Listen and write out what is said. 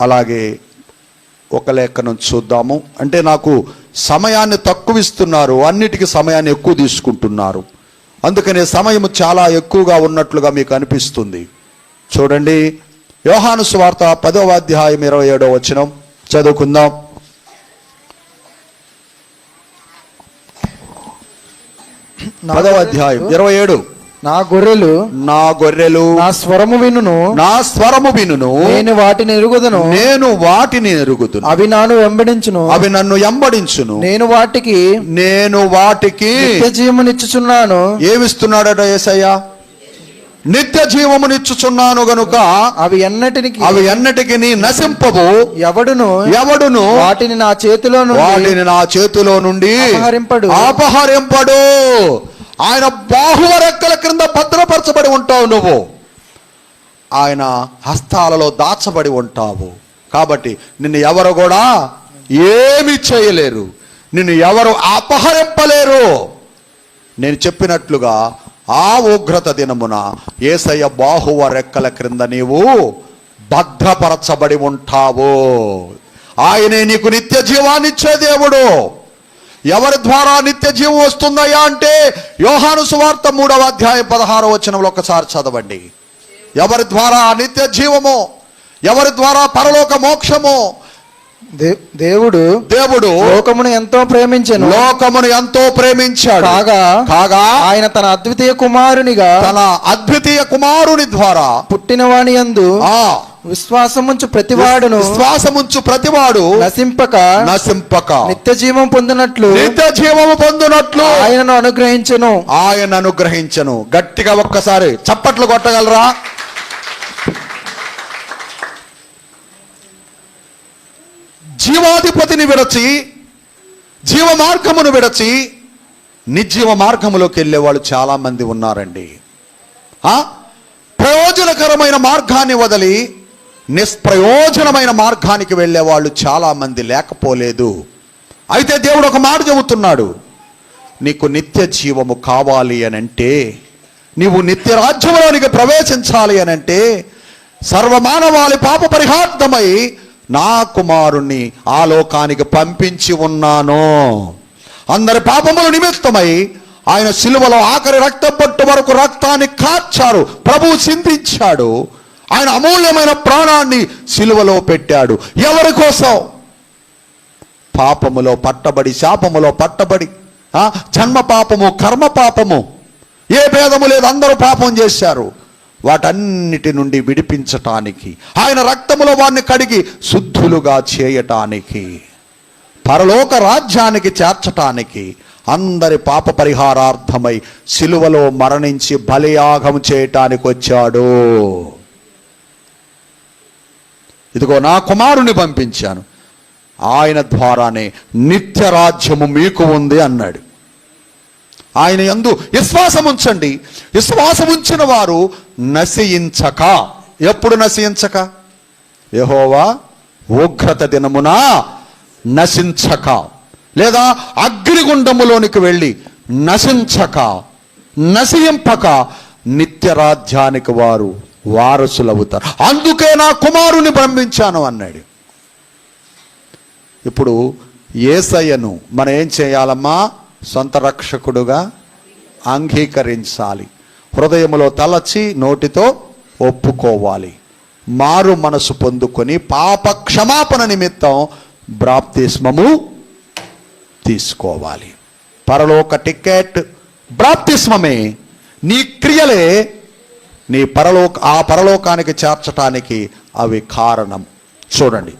అలాగే ఒక లేఖనం చూద్దాము. అంటే నాకు సమయాన్ని తక్కువ ఇస్తున్నారు, అన్నిటికీ సమయాన్ని ఎక్కువ తీసుకుంటున్నారు, అందుకనే సమయం చాలా ఎక్కువగా ఉన్నట్లుగా మీకు అనిపిస్తుంది. చూడండి, యోహాను సువార్త 10వ అధ్యాయం 27వ వచనం చదువుకుందాం. పదవ అధ్యాయం 27. నా గొర్రెలు నా స్వరము వినును, నేను వాటిని ఎరుగుదును, అవి నన్ను వెంబడించును, నేను వాటికి నిత్య జీవమునిచ్చుచున్నాను. ఏమిస్తున్నాడట యేసయ్య? నిత్య జీవమునిచ్చుచున్నాను గనుక అవి ఎన్నటికి నశింపవు, ఎవడును వాటిని నా చేతిలో నుండి అపహరింపడు. ఆయన బాహువ రెక్కల క్రింద భద్రపరచబడి ఉంటావు, నువ్వు ఆయన హస్తాలలో దాచబడి ఉంటావు. కాబట్టి నిన్ను ఎవరు కూడా ఏమి చేయలేరు, నిన్ను ఎవరు అపహరింపలేరు. నేను చెప్పినట్లుగా ఆ ఉగ్రత దినమున యేసయ్య బాహువ రెక్కల క్రింద నీవు భద్రపరచబడి ఉంటావు. ఆయనే నీకు నిత్య జీవాన్ని ఇచ్చే దేవుడు. ఎవరి ద్వారా నిత్య జీవం వస్తుందయ్యా అంటే యోహాను సువార్త 3వ అధ్యాయం 16వ వచనంలో ఒకసారి చదవండి. ఎవరి ద్వారా నిత్య జీవము, ఎవరి ద్వారా పరలోక మోక్షము? దేవుడు లోకమును ఎంతో ప్రేమించాడు, కాగా ఆయన తన అద్వితీయ కుమారుని ద్వారా పుట్టినవాని యందు విశ్వాసముంచు ప్రతివాడు నశింపక నిత్య జీవము పొందినట్లు ఆయనను అనుగ్రహించెను. గట్టిగా ఒక్కసారి చప్పట్లు కొట్టగలరా? జీవాధిపతిని విడచి, జీవ మార్గమును విడచి నిర్జీవ మార్గములోకి వెళ్ళే వాళ్ళు చాలా మంది ఉన్నారండి. ప్రయోజనకరమైన మార్గాన్ని వదిలి నిష్ప్రయోజనమైన మార్గానికి వెళ్ళే వాళ్ళు చాలా మంది లేకపోలేదు. అయితే దేవుడు ఒక మాట చెబుతున్నాడు, నీకు నిత్య జీవము కావాలి అనంటే, నీవు నిత్య రాజ్యంలోనికి ప్రవేశించాలి అనంటే, సర్వమానవాళి పాప పరిహార్థమై నా కుమారుణ్ణి ఆ లోకానికి పంపించి ఉన్నాను. అందరి పాపముల నిమిత్తమై ఆయన సిలువలో ఆఖరి రక్తం పట్టు వరకు రక్తాన్ని కార్చారు, ప్రభువు చిందించాడు. ఆయన అమూల్యమైన ప్రాణాన్ని సిలువలో పెట్టాడు. ఎవరి కోసం? పాపములో పట్టబడి, శాపములో పట్టబడి, జన్మ పాపము, కర్మ పాపము, ఏ భేదము లేదు, అందరూ పాపం చేశారు. వాటన్నిటి నుండి విడిపించటానికి, ఆయన రక్తములో వారిని కడిగి శుద్ధులుగా చేయటానికి, పరలోక రాజ్యానికి చేర్చటానికి, అందరి పాప పరిహారార్థమై సిలువలో మరణించి బలియాగం చేయటానికి వచ్చాడు. ఇదిగో నా కుమారుని పంపించాను, ఆయన ద్వారానే నిత్య రాజ్యము మీకు ఉంది అన్నాడు. ఆయన యందు విశ్వాసం ఉంచండి. విశ్వాసం ఉంచిన వారు నశించక, ఎప్పుడు నశించక? యెహోవా ఉగ్రత దినమున నశించక, లేదా అగ్నిగుండములోనికి వెళ్ళి నశింపక నిత్య రాజ్యానికి వారు వారసులవుతారు. అందుకే నా కుమారుని పంపించాను అన్నాడు. ఇప్పుడు యేసయ్యను మనం ఏం చేయాలమ్మా? సొంత రక్షకుడుగా అంగీకరించాలి. హృదయములో తలచి నోటితో ఒప్పుకోవాలి. మారు మనసు పొందుకొని పాప క్షమాపణ నిమిత్తం బాప్తిస్మము తీసుకోవాలి. పరలోక టికెట్ బాప్తిస్మమే. నీ క్రియలే నీ ఆ పరలోకానికి చేర్చటానికి అవి కారణం. చూడండి,